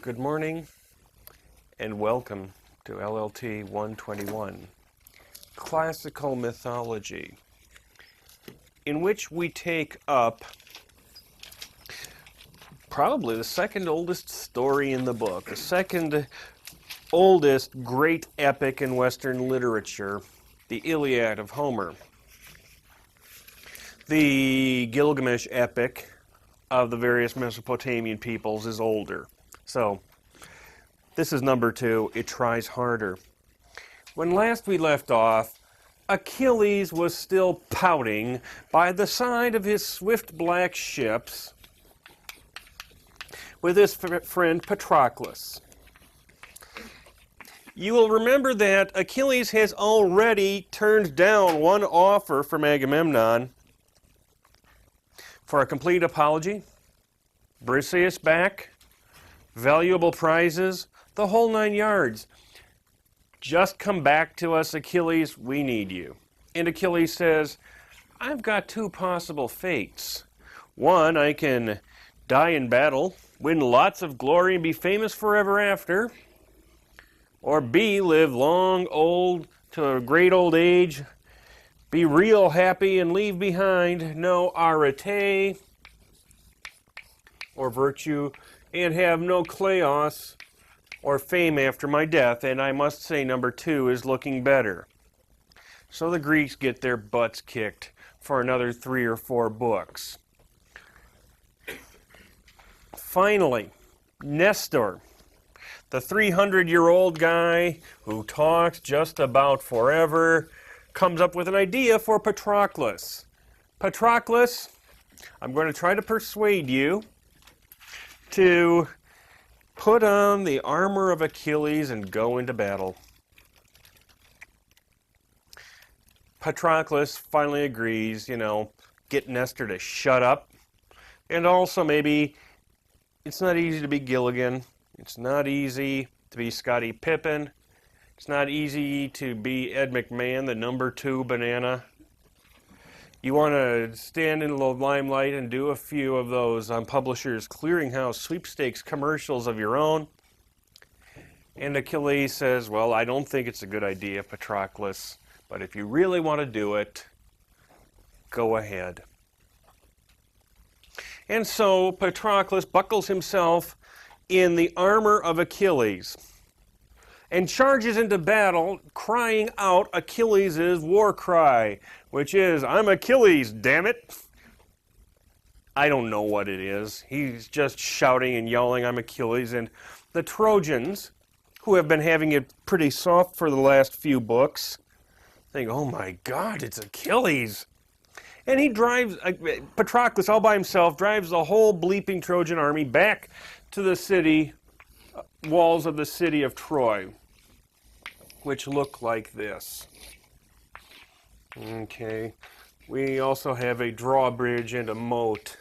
Good morning and welcome to LLT 121, Classical Mythology, in which we take up probably the second oldest story in the book, the second oldest great epic in Western literature, the Iliad of Homer. The Gilgamesh epic of the various Mesopotamian peoples is older. So, this is number 2, It Tries Harder. When last we left off, Achilles was still pouting by the side of his swift black ships with his friend Patroclus. You will remember that Achilles has already turned down one offer from Agamemnon for a complete apology, Briseis back, valuable prizes, the whole 9 yards. Just come back to us, Achilles, we need you. And Achilles says, I've got 2 possible fates. One, I can die in battle, win lots of glory, and be famous forever after. Or B, live long, old, to a great old age, be real happy and leave behind no arete or virtue, and have no kleos or fame after my death, and I must say number 2 is looking better. So the Greeks get their butts kicked for another 3 or 4 books. Finally, Nestor, the 300-year-old guy who talks just about forever, comes up with an idea for Patroclus. Patroclus, I'm going to try to persuade you to put on the armor of Achilles and go into battle. Patroclus finally agrees, get Nestor to shut up. And also maybe it's not easy to be Gilligan. It's not easy to be Scottie Pippen. It's not easy to be Ed McMahon, the number 2 banana. You want to stand in the limelight and do a few of those Publishers Clearinghouse sweepstakes commercials of your own. And Achilles says, well, I don't think it's a good idea, Patroclus, but if you really want to do it, go ahead. And so Patroclus buckles himself in the armor of Achilles and charges into battle, crying out Achilles' war cry, which is, I'm Achilles, damn it. I don't know what it is. He's just shouting and yelling, I'm Achilles. And the Trojans, who have been having it pretty soft for the last few books, think, oh my God, it's Achilles. And he drives, Patroclus all by himself, drives the whole bleeping Trojan army back to the city, walls of the city of Troy, which look like this. Okay, we also have a drawbridge and a moat,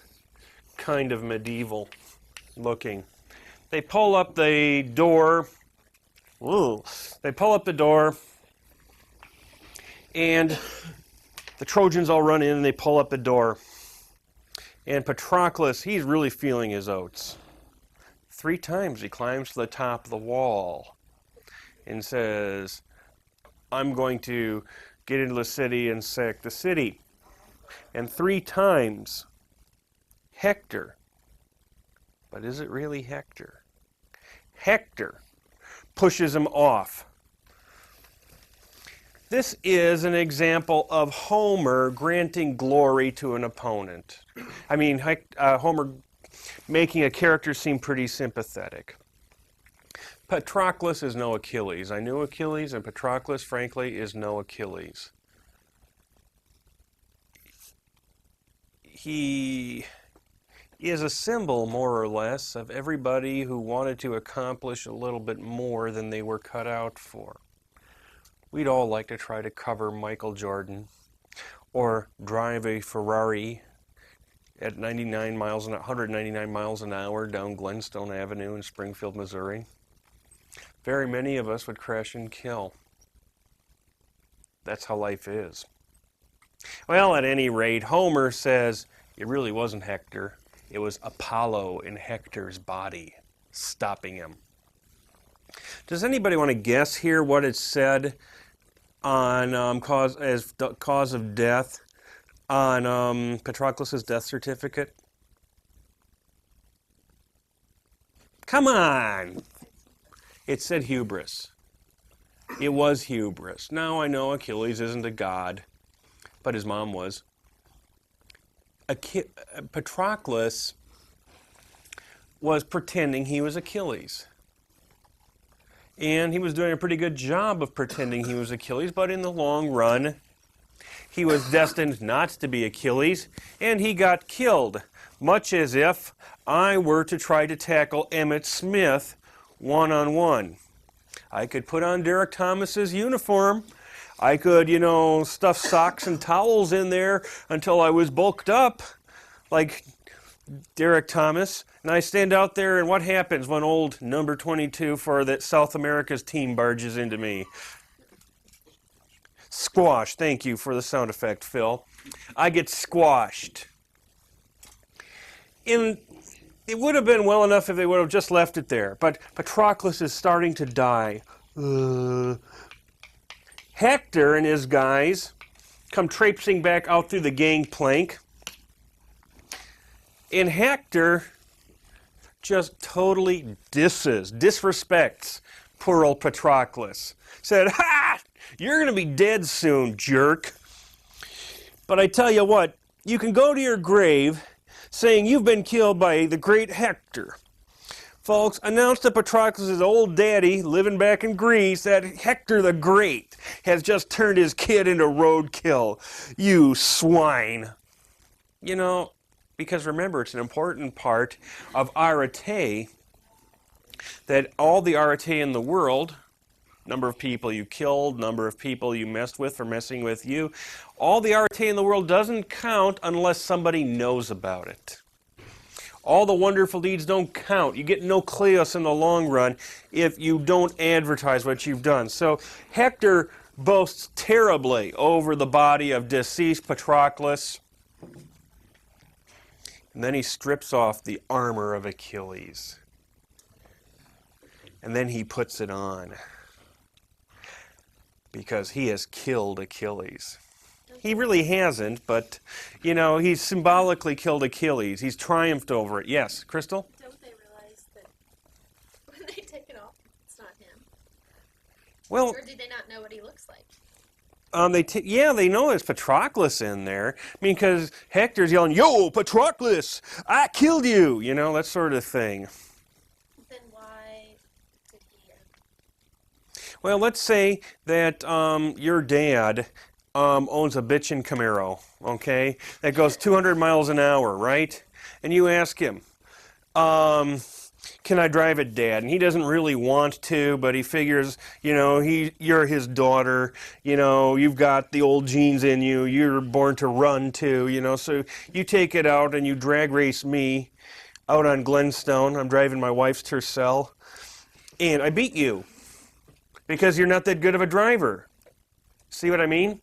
kind of medieval looking. They pull up the door. Ooh. They pull up the door, and the Trojans all run in and they pull up the door. And Patroclus, he's really feeling his oats. 3 times he climbs to the top of the wall and says, I'm going to get into the city and sack the city. And 3 times, Hector, but is it really Hector? Hector pushes him off. This is an example of Homer granting glory to an opponent. I mean, Homer making a character seem pretty sympathetic. Patroclus is no Achilles. I knew Achilles, and Patroclus, frankly, is no Achilles. He is a symbol, more or less, of everybody who wanted to accomplish a little bit more than they were cut out for. We'd all like to try to cover Michael Jordan, or drive a Ferrari at 199 miles an hour down Glenstone Avenue in Springfield, Missouri. Very many of us would crash and kill. That's how life is. Well, at any rate, Homer says it really wasn't Hector. It was Apollo in Hector's body. stopping him. Does anybody want to guess here what it said on cause of death on Patroclus' death certificate? Come on! It said hubris. It was hubris. Now I know Achilles isn't a god, but his mom was. Patroclus was pretending he was Achilles. And he was doing a pretty good job of pretending he was Achilles, but in the long run, he was destined not to be Achilles, and he got killed, much as if I were to try to tackle Emmitt Smith one-on-one. I could put on Derek Thomas's uniform. I could, stuff socks and towels in there until I was bulked up, like Derek Thomas. And I stand out there, and what happens when old number 22 for that South America's team barges into me? Squash. Thank you for the sound effect, Phil. I get squashed. And it would have been well enough if they would have just left it there. But Patroclus is starting to die. Hector and his guys come traipsing back out through the gangplank. And Hector just totally disrespects poor old Patroclus. Said, "Ha! You're going to be dead soon, jerk. But I tell you what, you can go to your grave saying you've been killed by the great Hector." Folks, announced to Patroclus' old daddy living back in Greece that Hector the Great has just turned his kid into roadkill. You swine. Because remember, it's an important part of arete that all the arete in the world, number of people you killed, number of people you messed with for messing with you, all the arete in the world doesn't count unless somebody knows about it. All the wonderful deeds don't count. You get no kleos in the long run if you don't advertise what you've done. So Hector boasts terribly over the body of deceased Patroclus. And then he strips off the armor of Achilles. And then he puts it on. Because he has killed Achilles. He really hasn't, but, he's symbolically killed Achilles. He's triumphed over it. Yes, Crystal? Don't they realize that when they take it off, it's not him? Well, or do they not know what he looks like? They know there's Patroclus in there. I mean, because Hector's yelling, "Yo, Patroclus, I killed you!" That sort of thing. Then why did he... Well, let's say that your dad owns a bitchin' Camaro, okay? That goes 200 miles an hour, right? And you ask him, "Can I drive it, Dad?" And he doesn't really want to, but he figures, you're his daughter, you've got the old genes in you, you're born to run too, so you take it out and you drag race me out on Glenstone. I'm driving my wife's Tercel, and I beat you because you're not that good of a driver. See what I mean?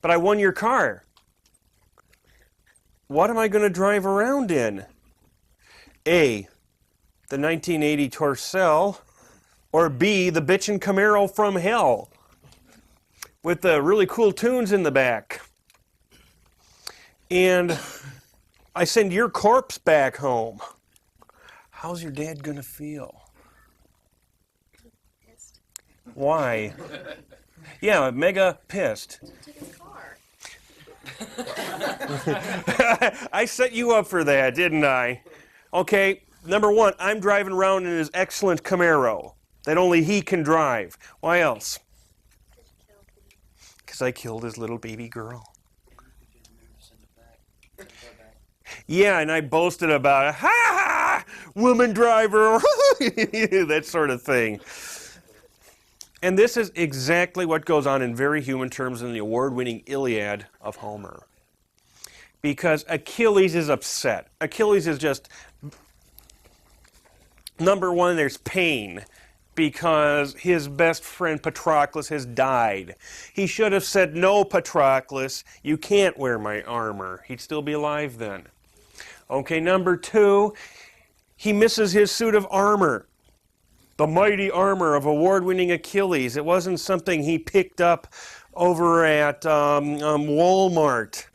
But I won your car. What am I going to drive around in? A, the 1980 Tercel, or B, the bitchin' Camaro from hell with the really cool tunes in the back. And I send your corpse back home. How's your dad going to feel? Pissed. Why? Yeah, mega pissed. Took his car. I set you up for that, didn't I? Okay, number one, I'm driving around in his excellent Camaro that only he can drive. Why else? Because I killed his little baby girl. Yeah, and I boasted about it. Ha ha! Woman driver! That sort of thing. And this is exactly what goes on in very human terms in the award-winning Iliad of Homer. Because Achilles is upset. Achilles is just, number one, there's pain because his best friend Patroclus has died. He should have said, "No, Patroclus, you can't wear my armor." He'd still be alive then. Okay, number two, he misses his suit of armor. the mighty armor of award-winning Achilles. It wasn't something he picked up over at Walmart,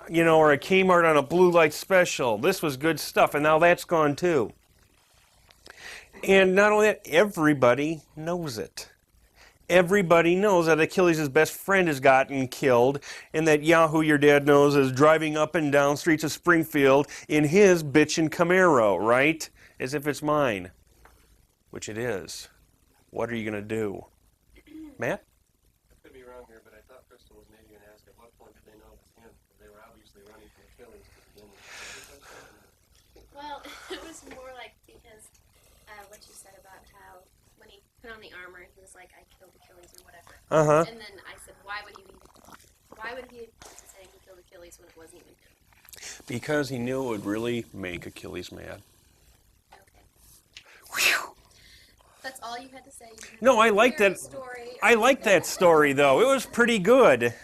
or a Kmart on a blue light special. This was good stuff, and now that's gone too. And not only that, everybody knows it. Everybody knows that Achilles' best friend has gotten killed, and that Yahoo, your dad knows, is driving up and down streets of Springfield in his bitchin' Camaro, right? As if it's mine. Which it is. What are you going to do? Matt? I could be wrong here, but I thought Crystal was maybe going to ask at what point did they know it was him? They were obviously running from Achilles to begin with. Well, it was more like because what you said about how when he put on the armor, he was like, "I killed Achilles" or whatever. Uh-huh. And then I said, "Why would he say he killed Achilles when it wasn't even him?" Because he knew it would really make Achilles mad. Okay. Whew. That's all you had to say. No, I like that. I like that story, though. It was pretty good.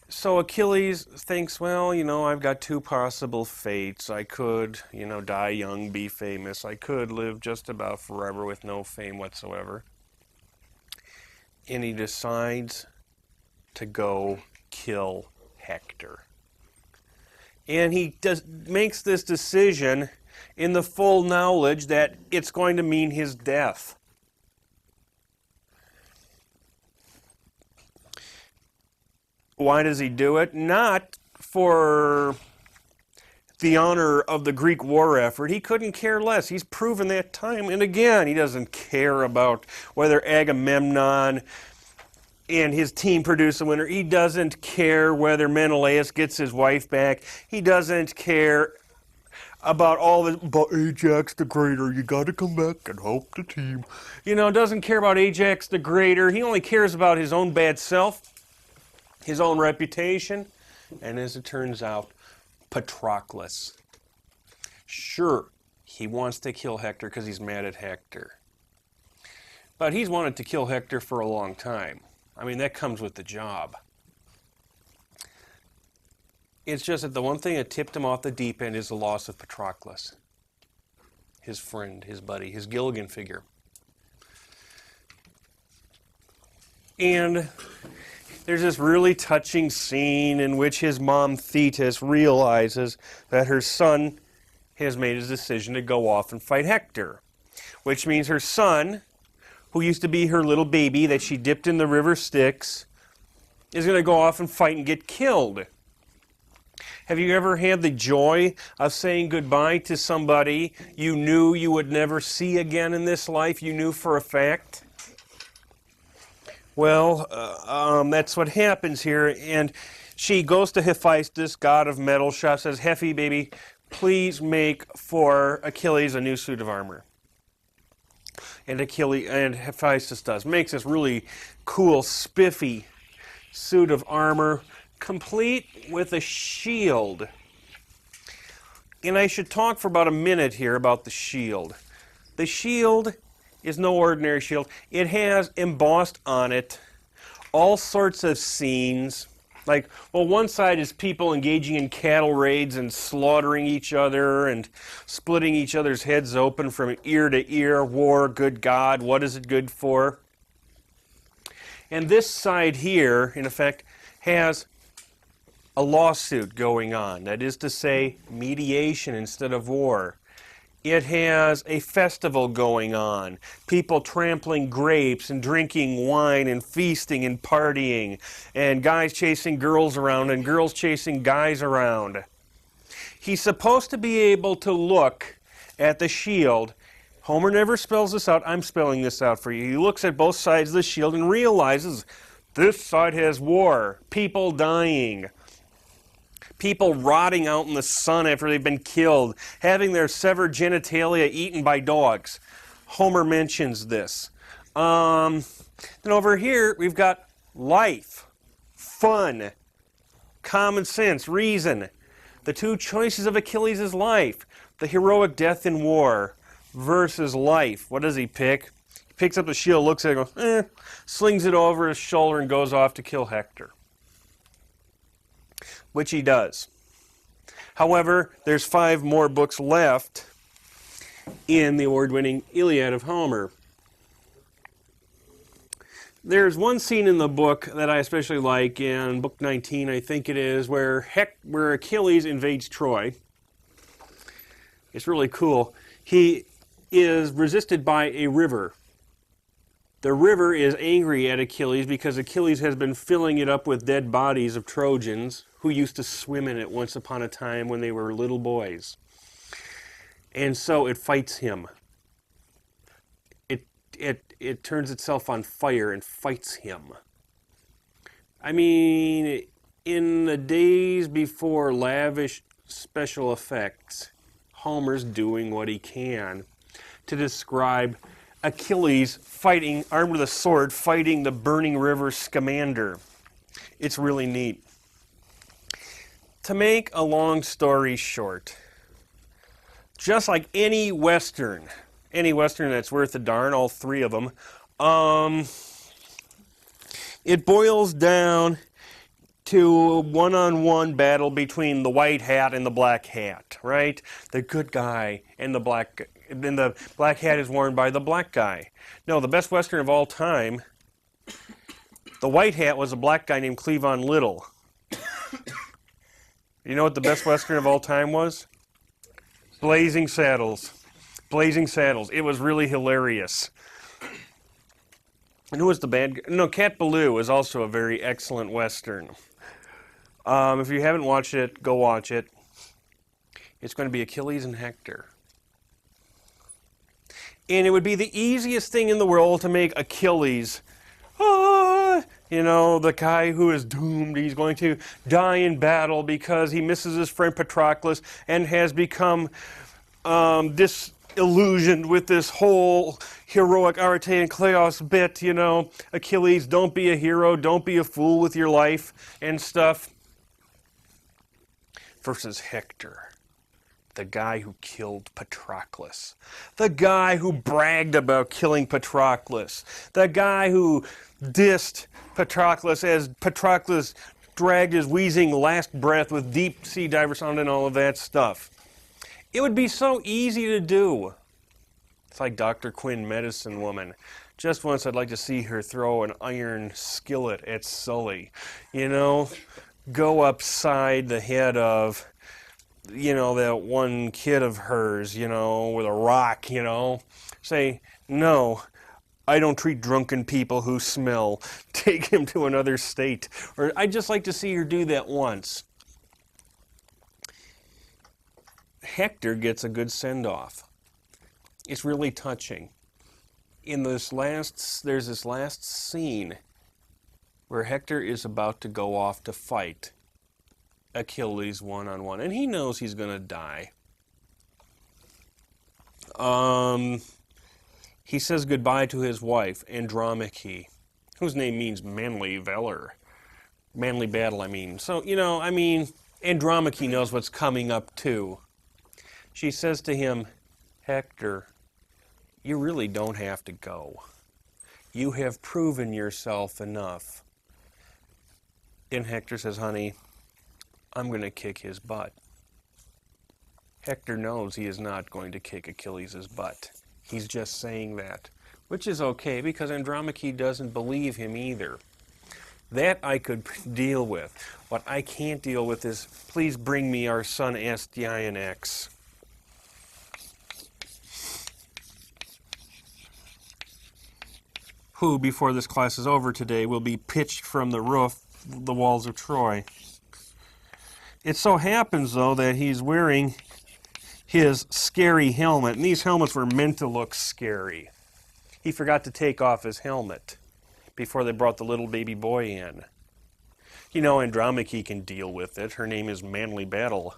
So Achilles thinks, well, I've got two possible fates. I could, die young, be famous. I could live just about forever with no fame whatsoever. And he decides to go kill Hector. And he makes this decision in the full knowledge that it's going to mean his death. Why does he do it? Not for the honor of the Greek war effort. He couldn't care less. He's proven that time and again. He doesn't care about whether Agamemnon and his team produce a winner. He doesn't care whether Menelaus gets his wife back. He doesn't care about all the, but Ajax the Greater, you got to come back and help the team. Doesn't care about Ajax the Greater. He only cares about his own bad self, his own reputation, and as it turns out, Patroclus. Sure, he wants to kill Hector because he's mad at Hector. But he's wanted to kill Hector for a long time. I mean, that comes with the job. It's just that the one thing that tipped him off the deep end is the loss of Patroclus. His friend, his buddy, his Gilligan figure. And there's this really touching scene in which his mom, Thetis, realizes that her son has made his decision to go off and fight Hector. Which means her son, who used to be her little baby that she dipped in the river Styx, is going to go off and fight and get killed. Have you ever had the joy of saying goodbye to somebody you knew you would never see again in this life, you knew for a fact? Well, that's what happens here. And she goes to Hephaestus, god of metal shop, says, Hephi, baby, please make for Achilles a new suit of armor. And Hephaestus does. Makes this really cool, spiffy suit of armor, complete with a shield. And I should talk for about a minute here about the shield. The shield is no ordinary shield. It has embossed on it all sorts of scenes. Like, well, one side is people engaging in cattle raids and slaughtering each other and splitting each other's heads open from ear to ear. War, good God, what is it good for? And this side here, in effect, has a lawsuit going on. That is to say, mediation instead of war. It has a festival going on. People trampling grapes and drinking wine and feasting and partying. And guys chasing girls around and girls chasing guys around. He's supposed to be able to look at the shield. Homer never spells this out. I'm spelling this out for you. He looks at both sides of the shield and realizes this side has war, people dying, people rotting out in the sun after they've been killed, having their severed genitalia eaten by dogs. Homer mentions this. Then over here, we've got life, fun, common sense, reason. The two choices of Achilles' is life. The heroic death in war versus life. What does he pick? He picks up the shield, looks at it, and goes, slings it over his shoulder and goes off to kill Hector. Which he does. However, there's 5 more books left in the award-winning Iliad of Homer. There's one scene in the book that I especially like, in book 19, I think it is, where Achilles invades Troy. It's really cool. He is resisted by a river. The river is angry at Achilles because Achilles has been filling it up with dead bodies of Trojans who used to swim in it once upon a time when they were little boys. And so it fights him. It turns itself on fire and fights him. I mean, in the days before lavish special effects, Homer's doing what he can to describe Achilles fighting, armed with a sword, fighting the burning river Scamander. It's really neat. To make a long story short, just like any Western that's worth a darn, all three of them, it boils down to a one-on-one battle between the white hat and the black hat, right? The good guy and the black, then the black hat is worn by the black guy. No, the best Western of all time, the white hat was a black guy named Cleavon Little. You know what the best Western of all time was? Blazing Saddles. Blazing Saddles. It was really hilarious. And who was the bad guy? No, Cat Ballou is also a very excellent Western. If you haven't watched it, go watch it. It's going to be Achilles and Hector. And it would be the easiest thing in the world to make Achilles, the guy who is doomed. He's going to die in battle because he misses his friend Patroclus and has become disillusioned with this whole heroic Arete and Kleos bit, Achilles, don't be a hero, don't be a fool with your life and stuff. Versus Hector, the guy who killed Patroclus, the guy who bragged about killing Patroclus, the guy who dissed Patroclus as Patroclus dragged his wheezing last breath with deep sea diver sound and all of that stuff. It would be so easy to do. It's like Dr. Quinn, Medicine Woman. Just once I'd like to see her throw an iron skillet at Sully. Go upside the head of, that one kid of hers, with a rock, Say, no, I don't treat drunken people who smell. Take him to another state. Or I'd just like to see her do that once. Hector gets a good send-off. It's really touching. There's this last scene where Hector is about to go off to fight Achilles one-on-one, and he knows he's going to die. He says goodbye to his wife, Andromache, whose name means manly valor. Manly battle, I mean. So, Andromache knows what's coming up, too. She says to him, Hector, you really don't have to go. You have proven yourself enough. And Hector says, honey, I'm going to kick his butt. Hector knows he is not going to kick Achilles' butt. He's just saying that, which is okay because Andromache doesn't believe him either. That I could deal with. What I can't deal with is, please bring me our son Astyanax. Who, before this class is over today, will be pitched from the roof, the walls of Troy. It so happens, though, that he's wearing his scary helmet, and these helmets were meant to look scary. He forgot to take off his helmet before they brought the little baby boy in. Andromache can deal with it. Her name is Manly Battle.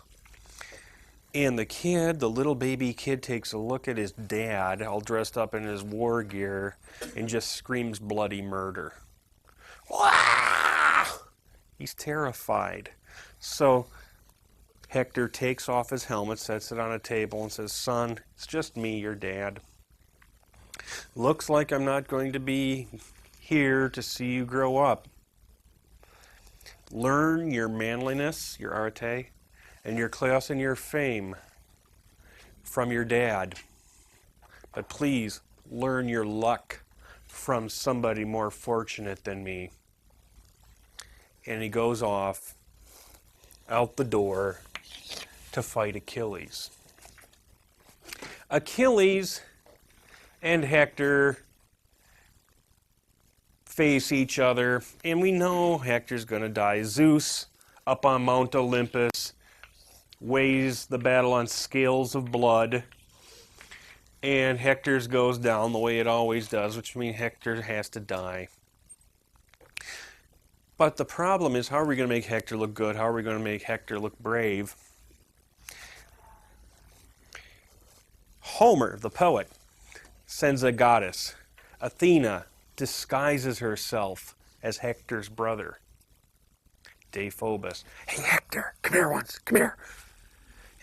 And the little baby kid, takes a look at his dad, all dressed up in his war gear, and just screams bloody murder. Wah! He's terrified. So Hector takes off his helmet, sets it on a table, and says, son, it's just me, your dad. Looks like I'm not going to be here to see you grow up. Learn your manliness, your arete, and your kleos and your fame from your dad. but please learn your luck from somebody more fortunate than me. And he goes off out the door to fight Achilles. Achilles and Hector face each other, and we know Hector's going to die. Zeus, up on Mount Olympus, weighs the battle on scales of blood, and Hector's goes down the way it always does, which means Hector has to die. But the problem is, how are we going to make Hector look good? How are we going to make Hector look brave? Homer, the poet, sends a goddess. Athena disguises herself as Hector's brother, Deiphobus. Hey, Hector, come here once, come here.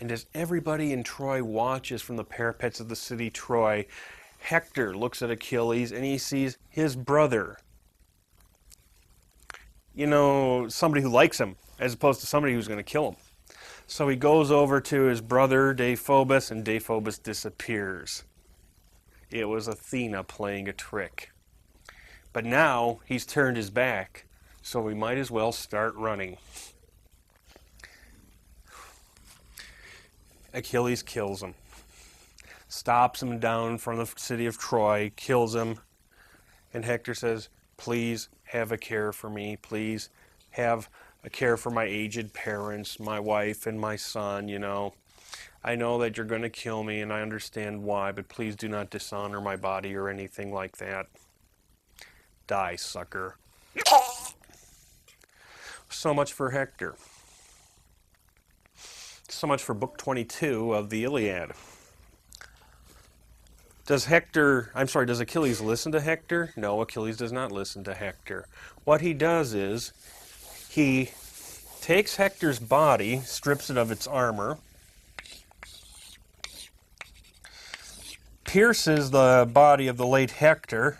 And as everybody in Troy watches from the parapets of the city Troy, Hector looks at Achilles and he sees his brother. You know, somebody who likes him, as opposed to somebody who's going to kill him. So he goes over to his brother, Deiphobus, and Deiphobus disappears. It was Athena playing a trick. But now he's turned his back, so we might as well start running. Achilles kills him. Stops him down from the city of Troy, kills him, and Hector says, please have a care for me. Please have a care for my aged parents, my wife and my son, you know. I know that you're going to kill me and I understand why, but please do not dishonor my body or anything like that. Die, sucker. So much for Hector. So much for Book 22 of the Iliad. Does Achilles listen to Hector? No, Achilles does not listen to Hector. What he does is, he takes Hector's body, strips it of its armor, pierces the body of the late Hector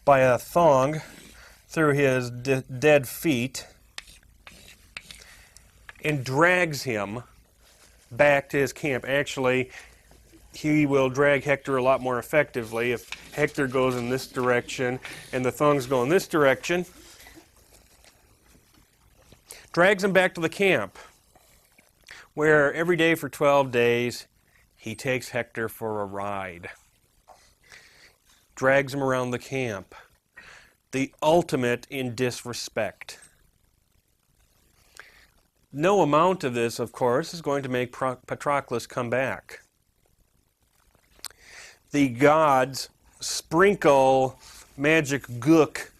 by a thong through his dead feet, and drags him back to his camp. Actually, he will drag Hector a lot more effectively if Hector goes in this direction and the thongs go in this direction. Drags him back to the camp, where every day for 12 days he takes Hector for a ride. Drags him around the camp. The ultimate in disrespect. No amount of this, of course, is going to make Patroclus come back. The gods sprinkle magic gook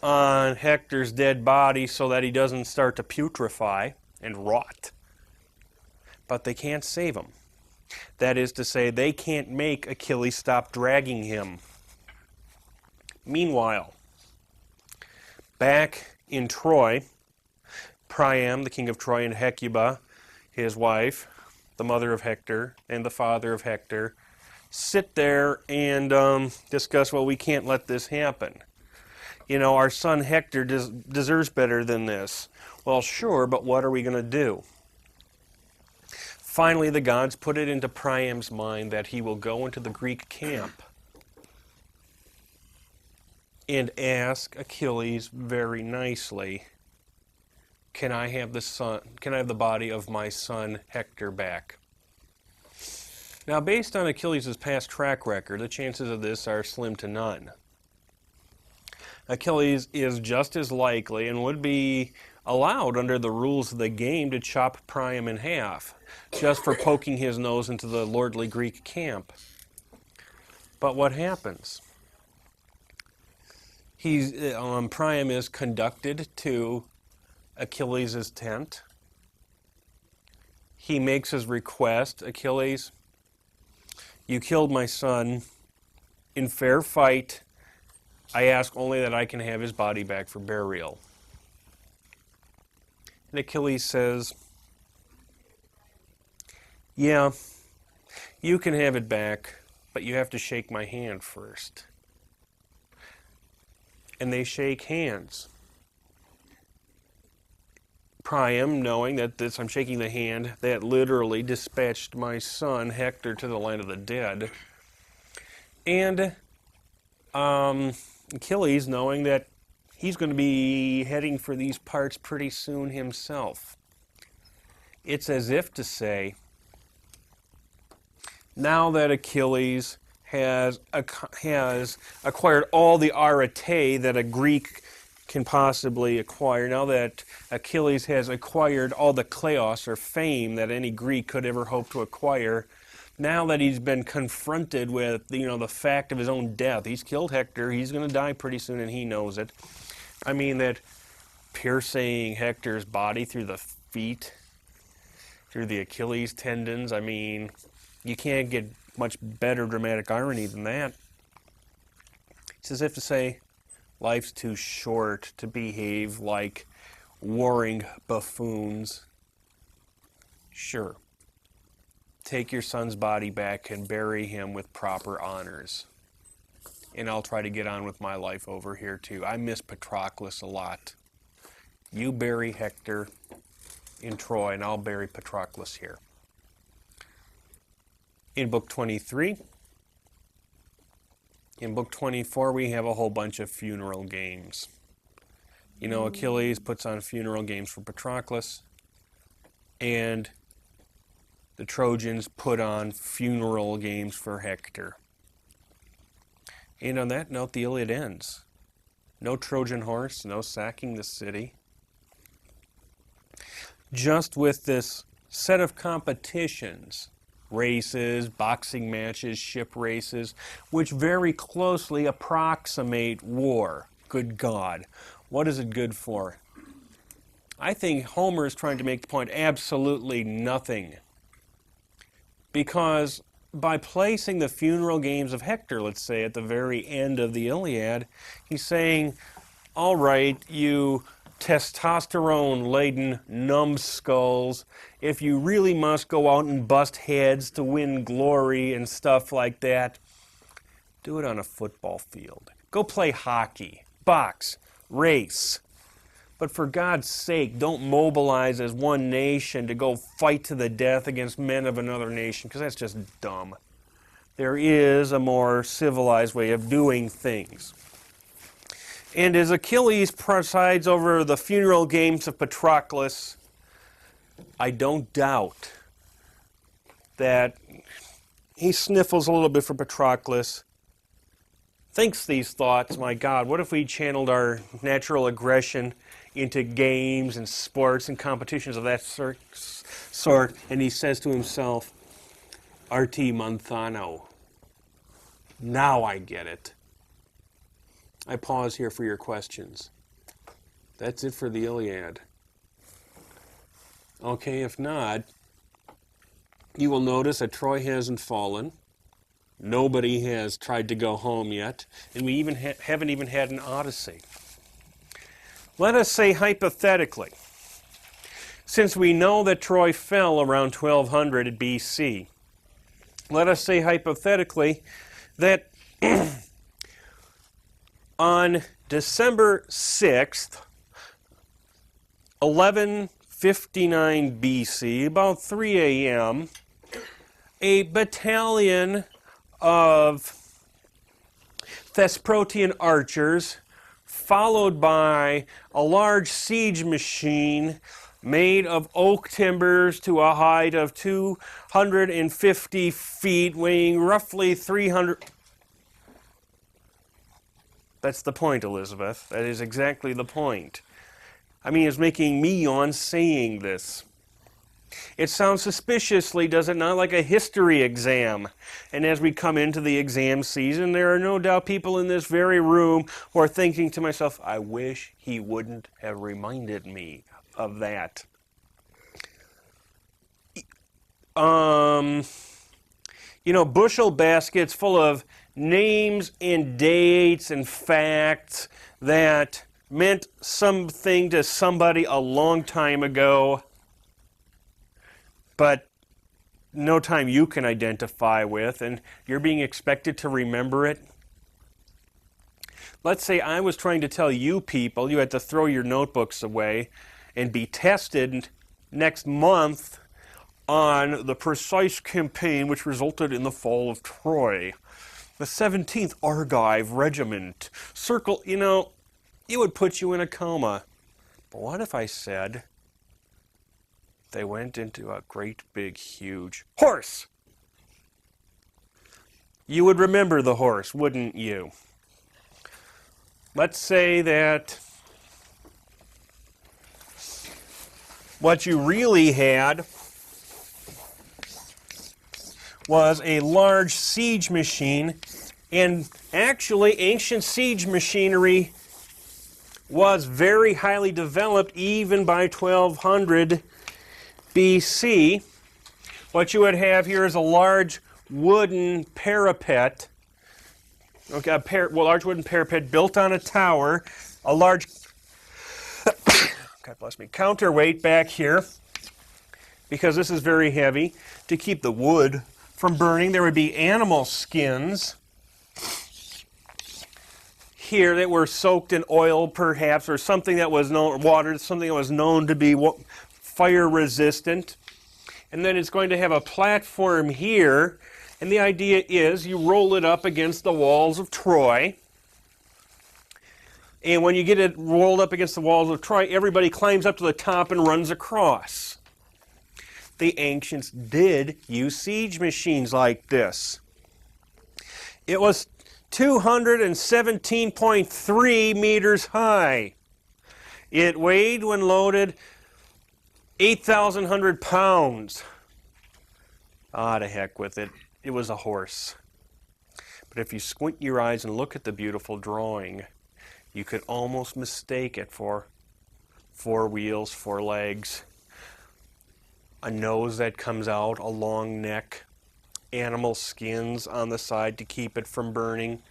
on Hector's dead body so that he doesn't start to putrefy and rot. But they can't save him. That is to say, they can't make Achilles stop dragging him. Meanwhile, back in Troy, Priam, the king of Troy, and Hecuba, his wife, the mother of Hector, and the father of Hector, sit there and discuss, well, we can't let this happen. You know, our son Hector deserves better than this. Well, sure, but what are we going to do? Finally, the gods put it into Priam's mind that he will go into the Greek camp and ask Achilles very nicely, can I have the body of my son Hector back? Now, based on Achilles' past track record, the chances of this are slim to none. Achilles is just as likely and would be allowed under the rules of the game to chop Priam in half, just for poking his nose into the lordly Greek camp. But what happens? Priam is conducted to Achilles' tent. He makes his request, Achilles, you killed my son in fair fight. I ask only that I can have his body back for burial. And Achilles says, yeah, you can have it back, but you have to shake my hand first. And they shake hands. Priam, knowing that I'm shaking the hand that literally dispatched my son Hector to the land of the dead, And Achilles, knowing that he's going to be heading for these parts pretty soon himself, it's as if to say, now that Achilles has acquired all the arete that a Greek can possibly acquire, now that Achilles has acquired all the kleos or fame that any Greek could ever hope to acquire, now that he's been confronted with the fact of his own death, he's killed Hector, he's going to die pretty soon and he knows it. I mean, that piercing Hector's body through the feet, through the Achilles tendons, I mean, you can't get much better dramatic irony than that. It's as if to say, life's too short to behave like warring buffoons. Sure. Take your son's body back and bury him with proper honors. And I'll try to get on with my life over here too. I miss Patroclus a lot. You bury Hector in Troy and I'll bury Patroclus here. In book 23, in book 24, we have a whole bunch of funeral games. Achilles puts on funeral games for Patroclus, and the Trojans put on funeral games for Hector. And on that note, the Iliad ends. No Trojan horse, no sacking the city. Just with this set of competitions, races, boxing matches, ship races, which very closely approximate war. Good God, what is it good for? I think Homer is trying to make the point absolutely nothing. Because by placing the funeral games of Hector, let's say, at the very end of the Iliad, he's saying, all right, you testosterone-laden numbskulls, if you really must go out and bust heads to win glory and stuff like that, do it on a football field. Go play hockey, box, race. But for God's sake, don't mobilize as one nation to go fight to the death against men of another nation, because that's just dumb. There is a more civilized way of doing things. And as Achilles presides over the funeral games of Patroclus, I don't doubt that he sniffles a little bit for Patroclus, thinks these thoughts, my God, what if we channeled our natural aggression into games and sports and competitions of that sort, and he says to himself, Arti Monthano, now I get it. I pause here for your questions. That's it for the Iliad. Okay, if not, you will notice that Troy hasn't fallen. Nobody has tried to go home yet, and we even haven't even had an Odyssey. Let us say hypothetically, since we know that Troy fell around 1200 BC, let us say hypothetically that on December 6th, 1159 BC, about 3 a.m., a battalion of Thesprotian archers, followed by a large siege machine made of oak timbers to a height of 250 feet, weighing roughly 300... That's the point, Elizabeth. That is exactly the point. I mean, it's making me yawn saying this. It sounds suspiciously, does it not, like a history exam? And as we come into the exam season, there are no doubt people in this very room who are thinking to myself, I wish he wouldn't have reminded me of that. Bushel baskets full of names and dates and facts that meant something to somebody a long time ago, but no time you can identify with, and you're being expected to remember it. Let's say I was trying to tell you people you had to throw your notebooks away and be tested next month on the precise campaign which resulted in the fall of Troy. the 17th Argive Regiment. Circle, you know, it would put you in a coma. But what if I said they went into a great big huge horse? You would remember the horse, wouldn't you? Let's say that what you really had was a large siege machine, and actually ancient siege machinery was very highly developed even by 1200 BC. What you would have here is a large wooden parapet, okay, large wooden parapet built on a tower, a large, God bless me, counterweight back here, because this is very heavy, to keep the wood from burning. There would be animal skins here that were soaked in oil, perhaps, or something that was known, water, something that was known to be fire resistant. And then it's going to have a platform here, and the idea is you roll it up against the walls of Troy. And when you get it rolled up against the walls of Troy, everybody climbs up to the top and runs across. The ancients did use siege machines like this. It was 217.3 meters high. It weighed, when loaded, 8,100 pounds. Ah, to heck with it. It was a horse. But if you squint your eyes and look at the beautiful drawing, you could almost mistake it for 4 wheels, 4 legs, a nose that comes out, a long neck, animal skins on the side to keep it from burning.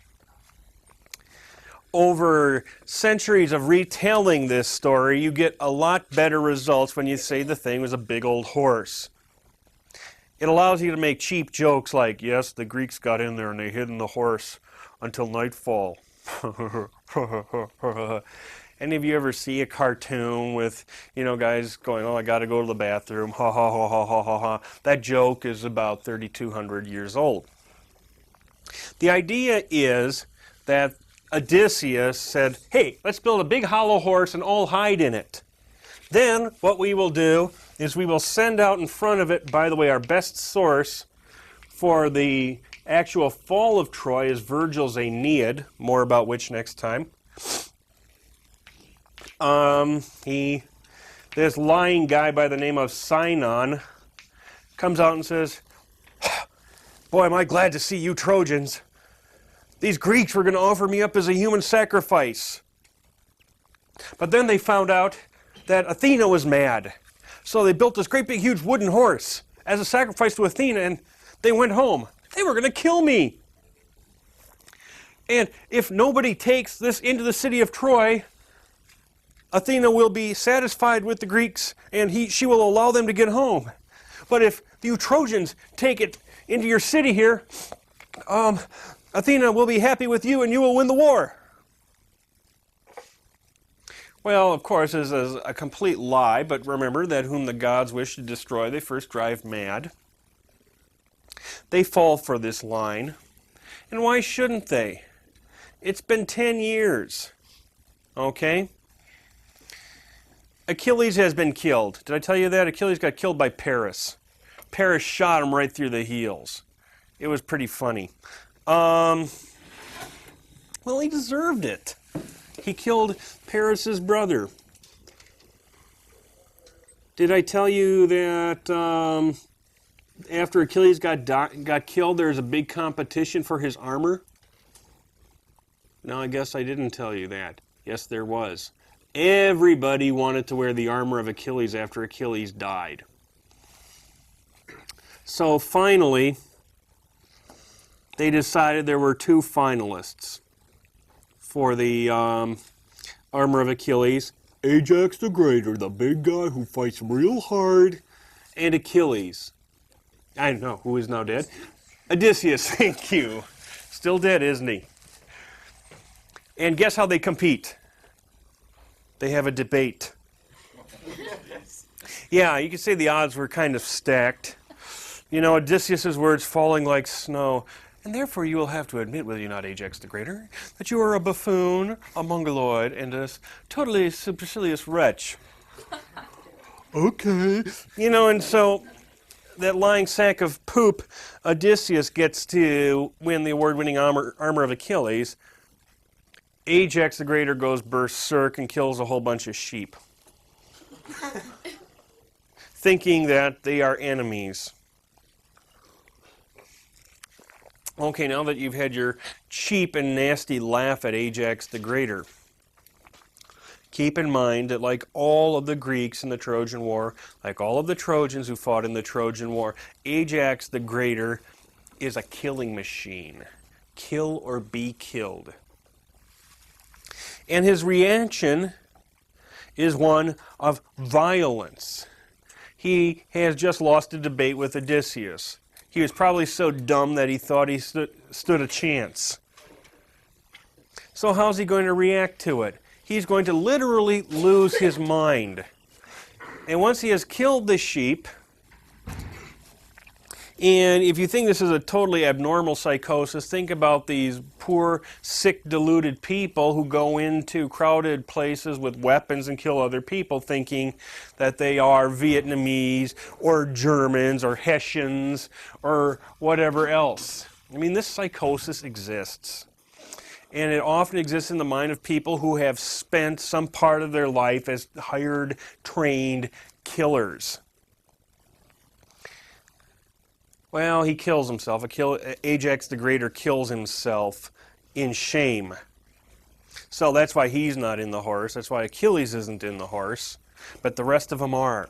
Over centuries of retelling this story, you get a lot better results when you say the thing was a big old horse. It allows you to make cheap jokes like, yes, the Greeks got in there and they hid in the horse until nightfall. Any of you ever see a cartoon with, you know, guys going, oh, I got to go to the bathroom, ha ha ha ha ha ha ha. That joke is about 3,200 years old. The idea is that Odysseus said, hey, let's build a big hollow horse and all hide in it. Then what we will do is we will send out in front of it, by the way, our best source for the actual fall of Troy is Virgil's Aeneid, more about which next time. This lying guy by the name of Sinon comes out and says, boy, am I glad to see you Trojans. These Greeks were going to offer me up as a human sacrifice. But then they found out that Athena was mad. So they built this great big huge wooden horse as a sacrifice to Athena, and they went home. They were going to kill me. And if nobody takes this into the city of Troy, Athena will be satisfied with the Greeks, and she will allow them to get home. But if you Trojans take it into your city here, Athena will be happy with you, and you will win the war. Well, of course, this is a complete lie, but remember that whom the gods wish to destroy, they first drive mad. They fall for this line. And why shouldn't they? It's been 10 years. Okay? Achilles has been killed. Did I tell you that? Achilles got killed by Paris. Paris shot him right through the heels. It was pretty funny. Well, he deserved it. He killed Paris's brother. Did I tell you that after Achilles got killed, there was a big competition for his armor? No, I guess I didn't tell you that. Yes, there was. Everybody wanted to wear the armor of Achilles after Achilles died. So finally, they decided there were 2 finalists for the armor of Achilles. Ajax the Greater, the big guy who fights real hard, and Achilles. I know, who is now dead. Odysseus, thank you. Still dead, isn't he? And guess how they compete? They have a debate. Yeah, you could say the odds were kind of stacked. You know, Odysseus' words falling like snow. And therefore you will have to admit, will you not, Ajax the Greater, that you are a buffoon, a mongoloid, and a totally supercilious wretch. Okay. You know, and so that lying sack of poop, Odysseus gets to win the award-winning armor of Achilles. Ajax the Greater goes berserk and kills a whole bunch of sheep, thinking that they are enemies. Okay, now that you've had your cheap and nasty laugh at Ajax the Greater, keep in mind that like all of the Greeks in the Trojan War, like all of the Trojans who fought in the Trojan War, Ajax the Greater is a killing machine. Kill or be killed. And his reaction is one of violence. He has just lost a debate with Odysseus. He was probably so dumb that he thought he stood a chance. So how's he going to react to it? He's going to literally lose his mind. And once he has killed the sheep, and if you think this is a totally abnormal psychosis, think about these poor, sick, deluded people who go into crowded places with weapons and kill other people thinking that they are Vietnamese or Germans or Hessians or whatever else. I mean, this psychosis exists. And it often exists in the mind of people who have spent some part of their life as hired, trained killers. Well, he kills himself. Ajax the Greater kills himself in shame. So that's why he's not in the horse. That's why Achilles isn't in the horse. But the rest of them are.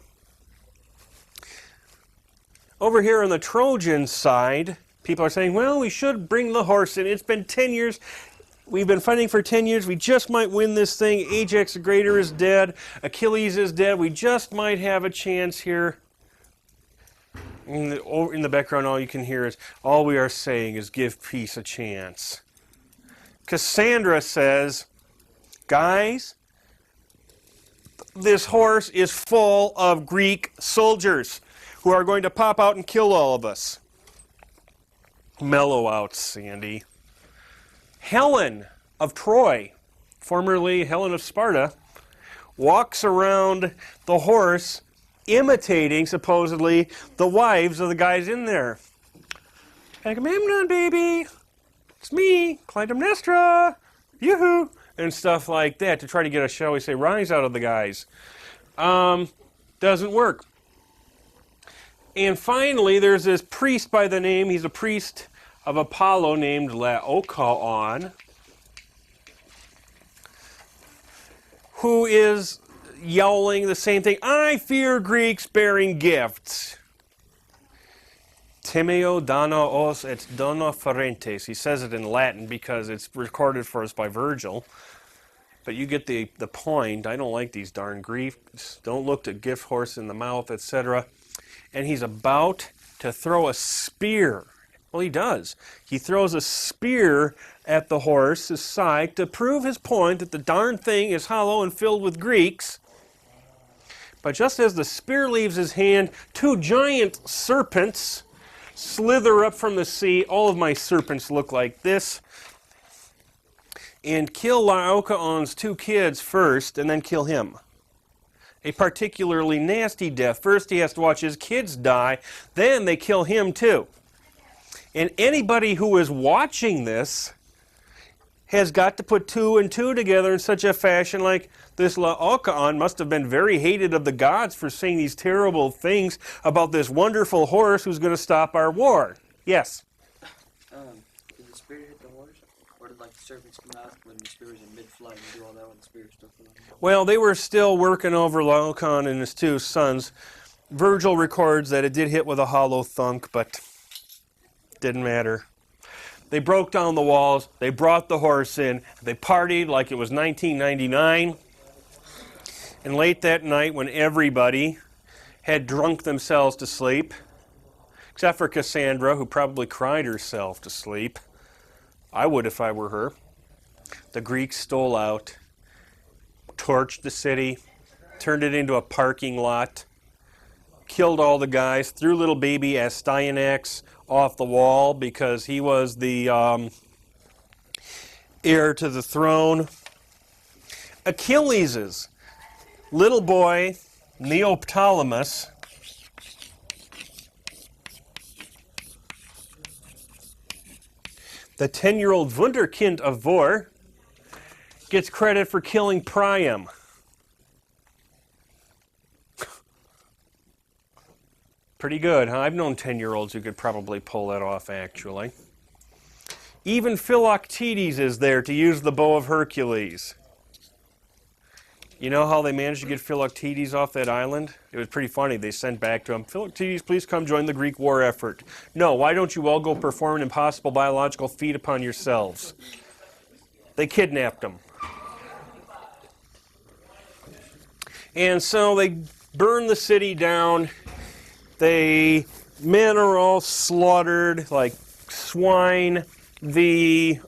Over here on the Trojan side, people are saying, well, we should bring the horse in. It's been 10 years. We've been fighting for 10 years. We just might win this thing. Ajax the Greater is dead. Achilles is dead. We just might have a chance here. In the background, all you can hear is, all we are saying is give peace a chance. Cassandra says, guys, this horse is full of Greek soldiers who are going to pop out and kill all of us. Mellow out, Sandy. Helen of Troy, formerly Helen of Sparta, walks around the horse imitating, supposedly, the wives of the guys in there. Agamemnon, baby! It's me, Clytemnestra! Yoo-hoo! And stuff like that to try to get a, shall we say, rise out of the guys. Doesn't work. And finally, there's this priest by the name, he's a priest of Apollo named Laocoon, who is yowling the same thing. I fear Greeks bearing gifts. Timeo dano os et dono ferentes. He says it in Latin because it's recorded for us by Virgil. But you get the point. I don't like these darn Greeks. Don't look the gift horse in the mouth, etc. And he's about to throw a spear. Well, he does. He throws a spear at the horse's side to prove his point that the darn thing is hollow and filled with Greeks. But just as the spear leaves his hand, two giant serpents slither up from the sea. All of my serpents look like this. And kill Laocoon's two kids first, and then kill him. A particularly nasty death. First he has to watch his kids die, then they kill him too. And anybody who is watching this has got to put two and two together in such a fashion like this Laocoon must have been very hated of the gods for saying these terrible things about this wonderful horse who's going to stop our war. Yes? Did the spear hit the horse? Or did like the serpents come out when the spear was in mid-flight and do all that when the spear was still flying? Well, they were still working over Laocoon and his two sons. Virgil records that it did hit with a hollow thunk, but didn't matter. They broke down the walls, they brought the horse in, they partied like it was 1999. And late that night when everybody had drunk themselves to sleep, except for Cassandra, who probably cried herself to sleep. I would if I were her. The Greeks stole out, torched the city, turned it into a parking lot, killed all the guys, threw little baby Astyanax off the wall because he was the heir to the throne. Achilles' little boy, Neoptolemus, the 10-year-old Wunderkind of War, gets credit for killing Priam. Pretty good, huh? I've known 10-year-olds who could probably pull that off, actually. Even Philoctetes is there to use the bow of Hercules. You know how they managed to get Philoctetes off that island? It was pretty funny. They sent back to him, Philoctetes, please come join the Greek war effort. No, why don't you all go perform an impossible biological feat upon yourselves? They kidnapped him. And so they burn the city down. Men are all slaughtered like swine. The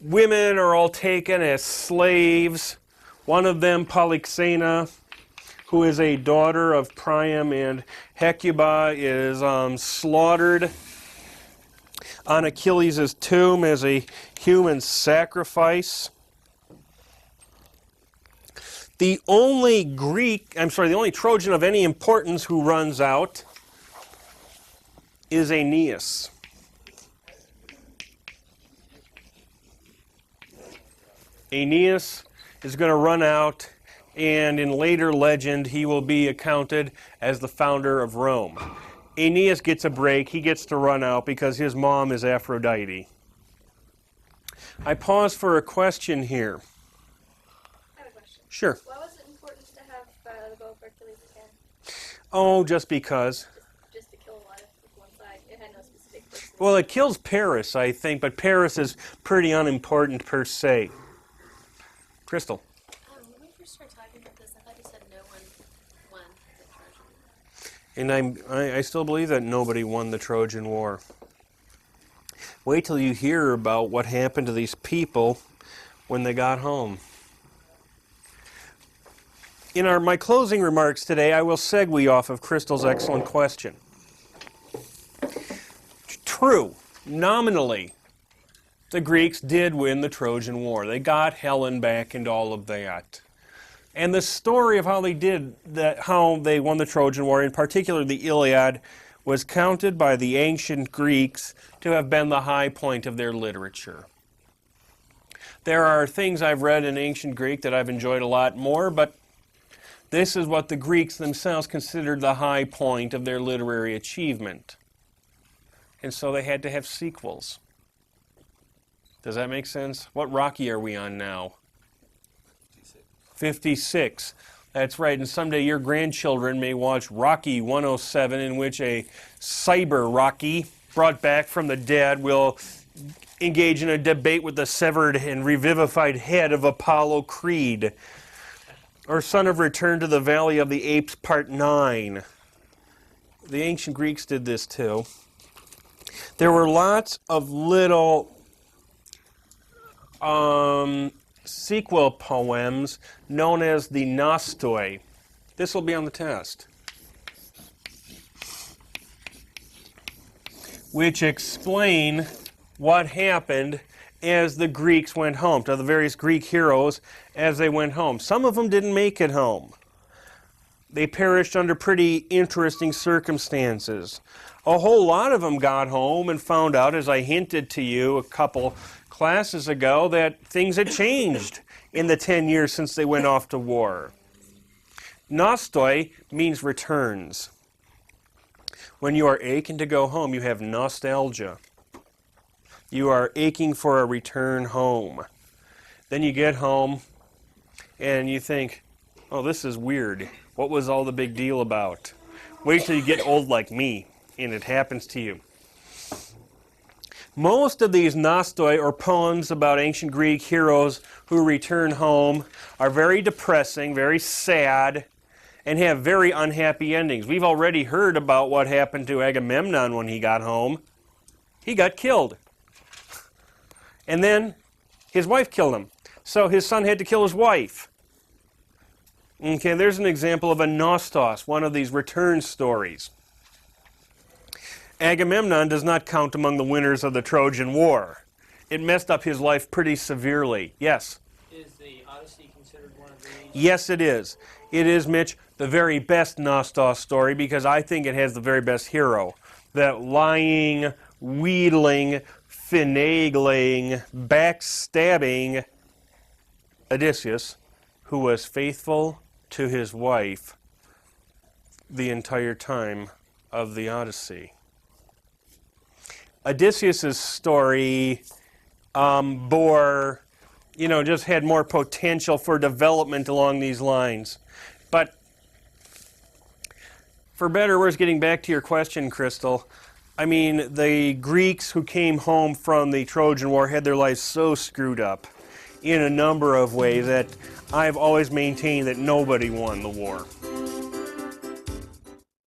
women are all taken as slaves. One of them, Polyxena, who is a daughter of Priam and Hecuba, is slaughtered on Achilles' tomb as a human sacrifice. The only Trojan of any importance who runs out is Aeneas. Aeneas is going to run out, and in later legend, he will be accounted as the founder of Rome. Aeneas gets a break. He gets to run out because his mom is Aphrodite. I pause for a question here. I have a question. Sure. Why was it important to have the bow of Hercules again? Oh, just because. Just to kill a lot of people inside. It had no specific purpose. Well, it kills Paris, I think, but Paris is pretty unimportant per se. Crystal. When we first started talking about this, I thought you said no one won the Trojan War. And I still believe that nobody won the Trojan War. Wait till you hear about what happened to these people when they got home. In my closing remarks today, I will segue off of Crystal's excellent question. True, nominally, the Greeks did win the Trojan War. They got Helen back and all of that. And the story of how they did that, how they won the Trojan War, in particular the Iliad, was counted by the ancient Greeks to have been the high point of their literature. There are things I've read in ancient Greek that I've enjoyed a lot more, but this is what the Greeks themselves considered the high point of their literary achievement. And so they had to have sequels. Does that make sense? What Rocky are we on now? 56. That's right, and someday your grandchildren may watch Rocky 107, in which a cyber Rocky, brought back from the dead, will engage in a debate with the severed and revivified head of Apollo Creed. Or Son of Return to the Valley of the Apes, Part 9. The ancient Greeks did this too. There were lots of little sequel poems known as the Nostoi. This will be on the test. Which explain what happened as the Greeks went home, to the various Greek heroes as they went home. Some of them didn't make it home. They perished under pretty interesting circumstances. A whole lot of them got home and found out, as I hinted to you a couple classes ago, that things had changed in the 10 years since they went off to war. Nostoi means returns. When you are aching to go home, you have nostalgia. You are aching for a return home. Then you get home and you think, oh, this is weird. What was all the big deal about? Wait till you get old like me and it happens to you. Most of these nostoi, or poems about ancient Greek heroes who return home, are very depressing, very sad, and have very unhappy endings. We've already heard about what happened to Agamemnon when he got home. He got killed. And then his wife killed him. So his son had to kill his wife. Okay, there's an example of a nostos, one of these return stories. Agamemnon does not count among the winners of the Trojan War. It messed up his life pretty severely. Yes? Is the Odyssey considered one of these? Yes, it is. It is, Mitch, the very best nostos story because I think it has the very best hero. That lying, wheedling, finagling, backstabbing Odysseus, who was faithful to his wife the entire time of the Odyssey. Odysseus' story just had more potential for development along these lines. But for better or worse, getting back to your question, Crystal, I mean, the Greeks who came home from the Trojan War had their lives so screwed up in a number of ways that I've always maintained that nobody won the war.